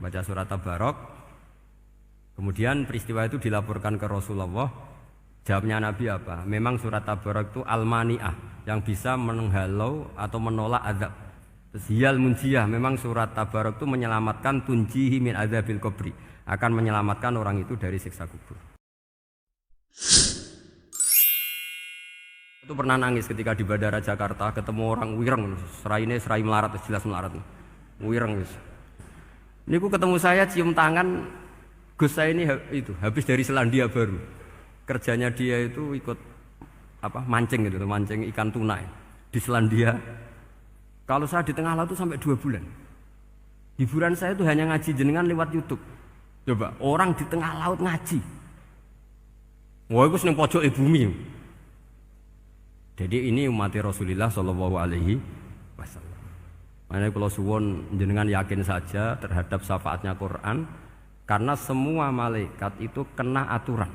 baca surat Tabarok. Kemudian peristiwa itu dilaporkan ke Rasulullah. Jawabnya Nabi apa? Memang surat Tabarok itu al-mani'ah, yang bisa menghalau atau menolak azab. Terus hiyal munjiyah, memang surat Tabarok itu menyelamatkan tunjihi min adzabil qabri, akan menyelamatkan orang itu dari siksa kubur. Itu pernah nangis ketika di Bandara Jakarta ketemu orang wireng, serai melarat, jelas melarat. Wireng wis. Niku ketemu saya cium tangan, Gus saya ini itu habis dari Selandia Baru. Kerjanya dia itu ikut mancing gitu, mancing ikan tuna di Selandia. Kalau saya di tengah laut itu sampai 2 bulan. Hiburan saya itu hanya ngaji jenengan lewat YouTube. Coba orang di tengah laut ngaji. Wah, itu seneng pojok bumi. Jadi ini umat Rasulullah Shallallahu Alaihi Wasallam. Makanya kalau suwon jenengan yakin saja terhadap syafaatnya Quran, karena semua malaikat itu kena aturan.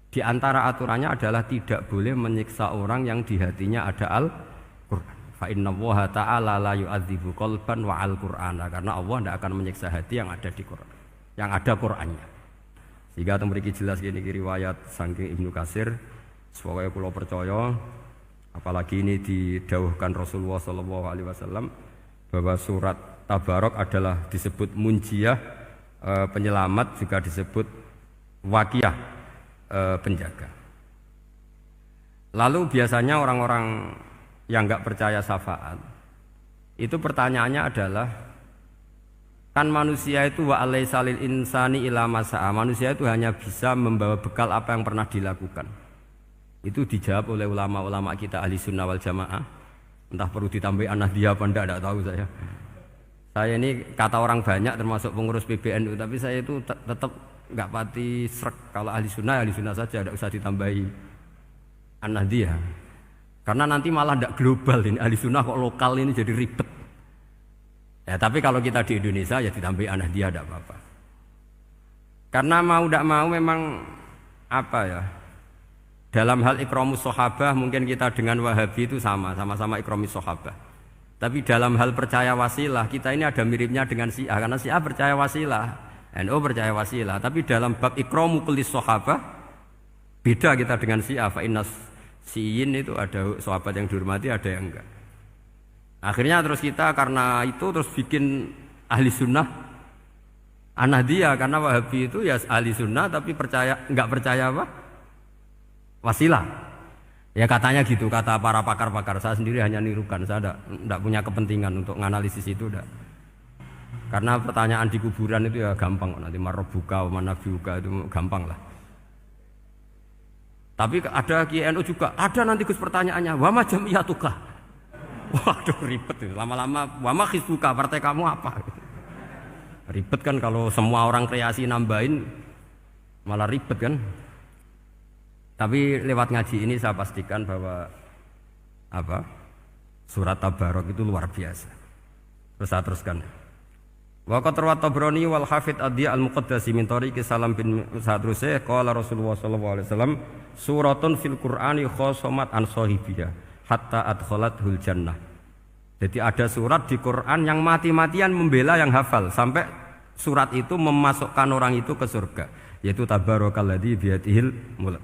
Di antara aturannya adalah tidak boleh menyiksa orang yang di hatinya ada Al-Quran. Fa inna Allaha ta'ala la yu'adzibu qalban wa al-Qur'ana, karena Allah tidak akan menyiksa hati yang ada di Quran, yang ada Qurannya. Sehingga memiliki jelas gini riwayat saking Ibnu Katsir, supaya kula percaya. Apalagi ini didawuhkan Rasulullah SAW bahwa surat Tabarok adalah disebut munjiyah, penyelamat, juga disebut wakiyah, penjaga. Lalu biasanya orang-orang yang enggak percaya syafaat itu pertanyaannya adalah, kan manusia itu wa alaisa lil insani ila masa'a, manusia itu hanya bisa membawa bekal apa yang pernah dilakukan. Itu dijawab oleh ulama-ulama kita ahli sunnah wal jamaah. Entah perlu ditambahi an-nahdiyah apa enggak tahu saya. Saya ini kata orang banyak termasuk pengurus PBNU, tapi saya itu tetap enggak pati srek. Kalau ahli sunnah saja, enggak usah ditambahi an-nahdiyah. Karena nanti malah enggak global ini, ahli sunnah kok lokal ini jadi ribet. Ya, tapi kalau kita di Indonesia ya ditambahi an-nahdiyah enggak apa-apa. Karena mau enggak mau memang dalam hal ikramus sahabah mungkin kita dengan Wahabi itu sama-sama ikramus sahabah. Tapi dalam hal percaya wasilah kita ini ada miripnya dengan Syiah, karena Syiah percaya wasilah, NU percaya wasilah. Tapi dalam bab ikramu kulli sahabah beda kita dengan Syiah. Fa innas Syiin itu ada sahabat yang dihormati, ada yang enggak. Akhirnya terus kita karena itu terus bikin ahli sunnah an-nahdiyah, karena Wahabi itu ya ahli sunnah tapi enggak percaya wasilah. Ya katanya gitu, kata para pakar-pakar. Saya sendiri hanya nirukan, saya tidak punya kepentingan untuk menganalisis itu. Karena pertanyaan di kuburan itu ya gampang, nanti marbuka manabiuka itu gampang lah. Tapi ada KNU juga, ada nanti Gus pertanyaannya, wama jamiyatuka. Waduh ribet itu, lama-lama wama hizbuka, partai kamu apa? Ribet kan kalau semua orang kreasi nambahin, malah ribet kan. Tapi lewat ngaji ini saya pastikan bahwa surat Tabarok itu luar biasa. Terus saya teruskan. Wa qad rawat Tabrani wal Hafidz Ad-Diya al-Muqaddasi min tariqi Salam bin Sadrusih qala Rasulullah sallallahu alaihi wasallam suratun fil Qur'ani khosomat an sahibiha hatta adkhalathul jannah. Jadi ada surat di Quran yang mati-matian membela yang hafal sampai surat itu memasukkan orang itu ke surga, yaitu Tabarakalladzi biyadihil mulk.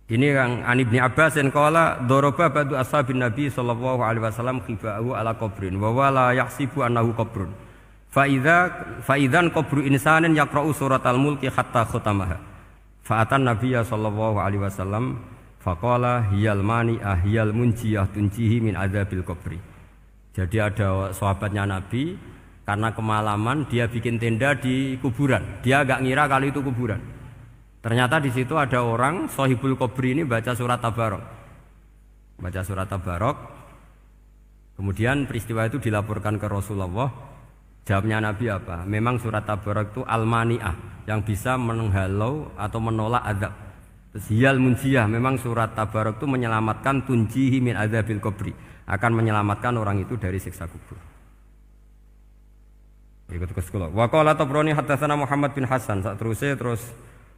Ini yang An Ibnu Abbas yang qala daraba ba'du ashabin Nabi sallallahu alaihi wasallam khiba'u ala qabrin wa wala yahsibu annahu qabrun. Fa idzan qabru insanin yaqra'u suratal mulki hatta khatamaha. Fa atan Nabiyya sallallahu alaihi wasallam faqala hiyal mani'ah hiyal munjiyah tunjihi min adzabil qabri. Jadi ada sahabatnya Nabi karena kemalaman dia bikin tenda di kuburan. Dia enggak ngira kalau itu kuburan. Ternyata di situ ada orang Sohibul Qabri ini baca surat Tabarok. Baca surat Tabarok. Kemudian peristiwa itu dilaporkan ke Rasulullah. Jawabnya Nabi apa? Memang surat Tabarok itu al-mani'ah, yang bisa menghalau atau menolak azab. Terus hiyal munjiyah, memang surat Tabarok itu menyelamatkan tunjihi min adzabil qabri, akan menyelamatkan orang itu dari siksa kubur. Ikut ke sekolah. Wa qala Tabrani haddatsana Muhammad bin Hasan. Terus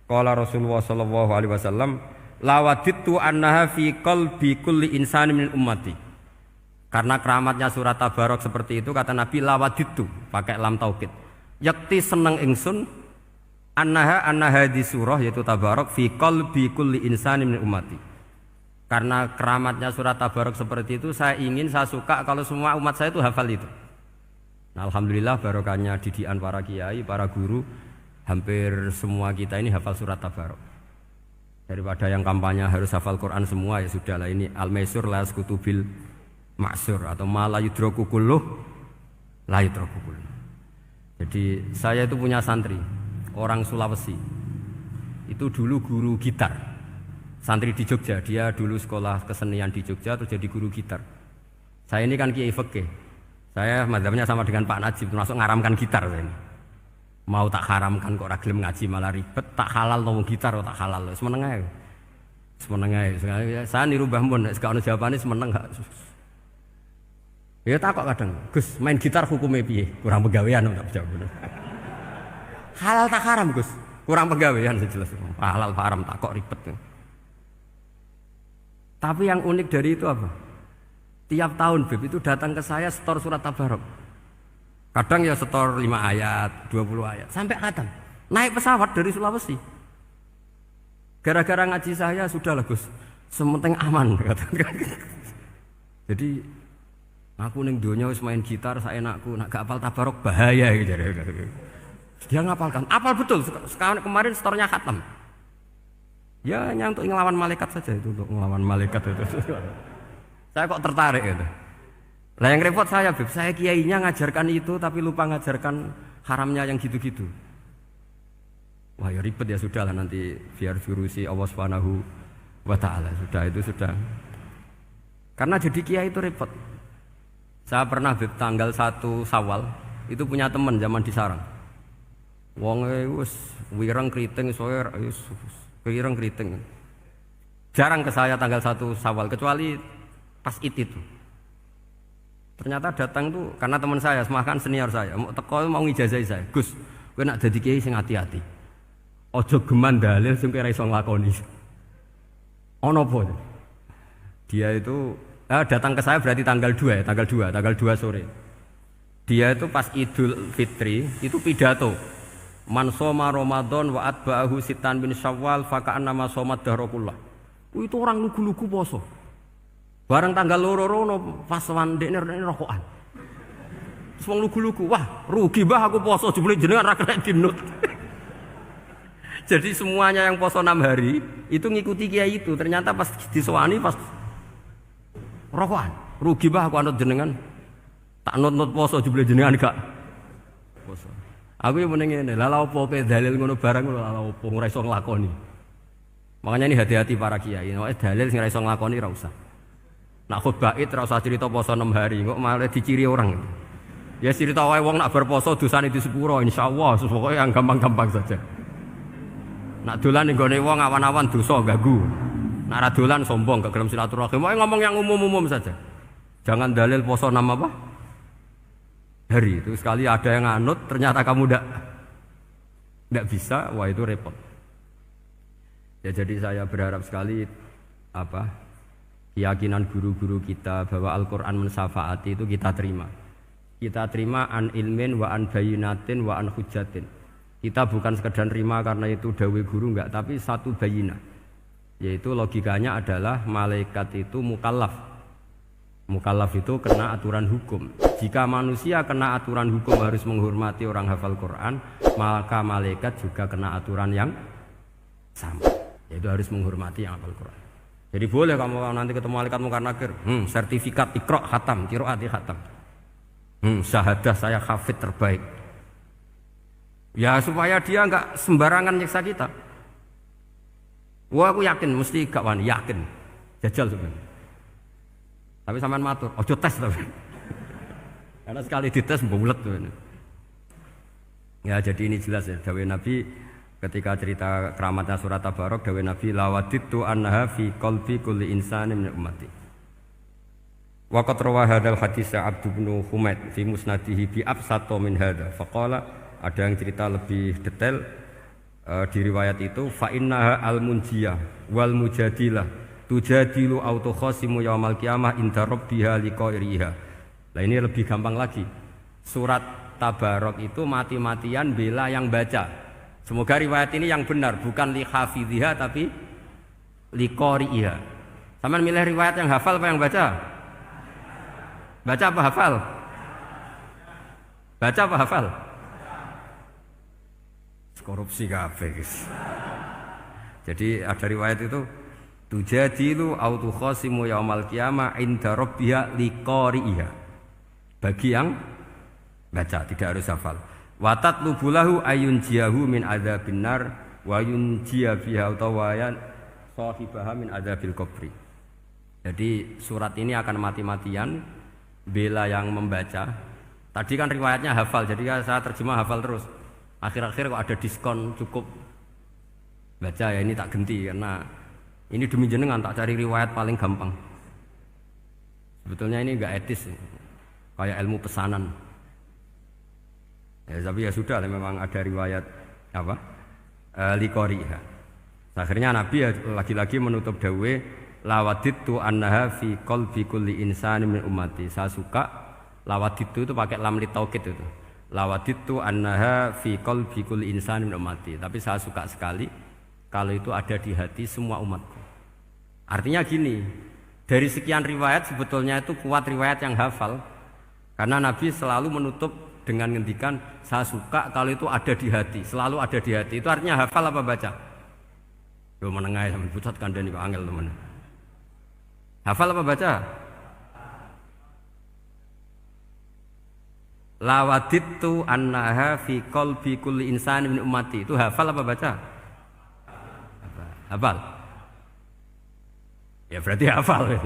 qala Rasulullah sallallahu alaihi wasallam la wadittu annaha fi qalbi kulli insani min ummati. Karena keramatnya surat Tabarok seperti itu, kata Nabi lawaditu pakai lam taukid. Yakti seneng ingsun annaha di surah yaitu Tabarok fi qalbi kulli insanin min ummati. Karena keramatnya surat Tabarok seperti itu, saya suka kalau semua umat saya itu hafal itu. Nah, alhamdulillah barokahnya didikan para kiai, para guru, hampir semua kita ini hafal surat Tabarok. Daripada yang kampanye harus hafal Quran semua, ya sudahlah, ini al-maisur la yasqutubil maksur atau ma la yudraku kulluh la yudraku kulluh. Jadi saya itu punya santri orang Sulawesi. Itu dulu guru gitar. Santri di Jogja, dia dulu sekolah kesenian di Jogja terus jadi guru gitar. Saya ini kan kiai fikih. Saya mazhabnya sama dengan Pak Najib, termasuk ngaramkan gitar saya ini. Mau tak haramkan kok ora gelem ngaji malah ribet, tak halal ngomong gitar kok tak halal. Semeneng ae. Semeneng ae. Saya niru Mbah Mun nek gak ono jawabane semeneng gak. Ya takok kadang, Gus, main gitar hukumnya piye? Kurang pegawean tak jawab. Halal tak haram, Gus? Kurang pegawean sejelas. Halal haram tak kok ribet. Tapi yang unik dari itu apa? Tiap tahun Beb itu datang ke saya setor surat Tabarok. Kadang ya setor 5 ayat, 20 ayat, sampai khatam. Naik pesawat dari Sulawesi. Gara-gara ngaji saya sudahlah Gus, sementing aman. Jadi aku ning donya wis main gitar saenakku, nak gak apal Tabarok bahaya gitu. Dia ngapalkan, apal betul. Sekarang kemarin setornya khatam. Ya hanya untuk ngelawan malaikat saja itu, untuk ngelawan malaikat itu. Saya kok tertarik gitu. Lah yang repot saya, Beb, saya kiainya ngajarkan itu tapi lupa ngajarkan haramnya yang gitu-gitu. Wah ya ribet ya, sudahlah nanti biar diurusi Allah Subhanahu wa taala. Sudah itu sudah. Karena jadi kiai itu repot. Saya pernah Beb tanggal 1 Syawal itu punya teman zaman di Sarang. Wonge wis wireng kriting soe wis wireng kriting. Jarang ke saya tanggal 1 Syawal kecuali pas itu. Ternyata datang tuh karena teman saya, semakan senior saya, mau teko mau ngijazahi saya. Gus, kowe nak dadi kiai sing hati-hati. Aja geman dalil sing ora iso nglakoni. Ono apa? Dia itu datang ke saya berarti tanggal 2 ya, tanggal 2 sore. Dia itu pas Idul Fitri itu pidato. Man shoma Ramadan wa atba'ahu sitan bin Syawal fa ka'annama shoma dahrakullah. Itu orang lugu-lugu poso. Bareng tanggal loro-loro pas wandekne rokokan. Terus wong lugu-lugu, wah rugi mbah aku poso jebule jenengan ra kena dinut. Jadi semuanya yang poso 6 hari itu ngikuti kiai itu. Ternyata pas disowani pas rokokan, rugi mbah aku anut jenengan. Tak nut-nut poso jebule jenengan gak poso. Aku yang meneng ngene, lha opo pe dalil ngono barang ngono lha opo ora iso nglakoni. Makanya ini hati-hati para kiai, nek dalil sing ora iso nglakoni ra usah. Nak khutbah id ora usah cerita poso 6 hari, kok malah diciri orang. Ya cerita wae wong nak berposo dosane di sepuro insyaallah, pokoke yang gampang-gampang saja. Nak dolan ning gone wong awan-awan dosa ganggu. Nak ra dolan sombong gak gelem silaturahim. Wae ngomong yang umum-umum saja. Jangan dalil poso 6 apa? Hari itu sekali ada yang nganut ternyata kamu ndak bisa, wah itu repot. Ya jadi saya berharap sekali keyakinan guru-guru kita bahwa Al-Quran mensafaati itu kita terima. Kita terima an ilmin wa an bayinatin wa an hujatin. Kita bukan sekedar terima karena itu dawai guru enggak, tapi satu bayinah. Yaitu logikanya adalah malaikat itu mukallaf. Mukallaf itu kena aturan hukum. Jika manusia kena aturan hukum harus menghormati orang hafal Quran, maka malaikat juga kena aturan yang sama. Yaitu harus menghormati yang hafal Quran. Jadi boleh kamu nanti ketemu malaikat mungkar nakir, sertifikat Iqra khatam, qiraati khatam. Syahadah saya hafid terbaik. Ya supaya dia enggak sembarangan nyiksa kita. Wah aku yakin mesti gak wani, yakin. Jajal sebenarnya. Tapi sampean matur, ojo tes tapi. Karena sekali dites bulet tuh. Ya jadi ini jelas ya, dawuh Nabi ketika cerita keramatnya surat Tabarok, dawuh Nabi lawaditu annaha fi qalbi kulli insanin min ummati. Wa qad rawa hadzal hadits Abdu bin Humaid fi musnadihi bi absato min hadza. Faqala ada yang cerita lebih detail di riwayat itu fa innaha al munjiyah wal mujadilah tujadilu autokhosimu yaumal qiyamah inda rabbiha liqairiha. Nah ini lebih gampang lagi. Surat Tabarok itu mati-matian bela yang baca. Semoga riwayat ini yang benar, bukan li hafidhiha tapi liqairiha. Sama milih riwayat yang hafal apa yang baca? Baca apa hafal? Baca apa hafal? Korupsi kabeh guys. Jadi ada riwayat itu tujadilu au tukhasimu yaumal qiyamah inda rabbiha liqari'iha. Bagi yang baca tidak harus hafal. Wa tatlubu lahu ayunjiyahu min adzabin nar wa yunjiya biha utawayan sahibaha min adzabil qabri. Jadi surat ini akan mati-matian bela yang membaca. Tadi kan riwayatnya hafal, jadi saya terjemah hafal terus. Akhir-akhir kok ada diskon cukup baca ya ini tak ganti karena ini demi jenengan tak cari riwayat paling gampang. Sebetulnya ini enggak etis, kayak ilmu pesanan. Ya, tapi ya sudah, memang ada riwayat apa? Liqariha. Akhirnya Nabi ya lagi-lagi menutup dawe lawaditu annaha fi qalbi kulli insani min ummati. Saya suka lawaditu itu pakai lam li taukid itu. Lawaditu annaha fi qalbi kulli insani min ummati. Tapi saya suka sekali kalau itu ada di hati semua umatku. Artinya gini, dari sekian riwayat sebetulnya itu kuat riwayat yang hafal. Karena Nabi selalu menutup dengan ngendikan saya suka kalau itu ada di hati, selalu ada di hati. Itu artinya hafal apa baca? Loh menengah sampai pucat kandani kok angel teman. Hafal apa baca? Lawaditu annaha fi qalbi kulli insani min ummati. Itu hafal apa baca? Hafal. Ya berarti hafal.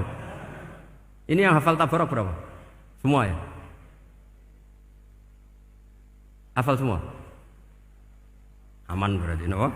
Ini yang hafal Tabarok berapa? Semua ya? Hafal semua? Aman berarti, no?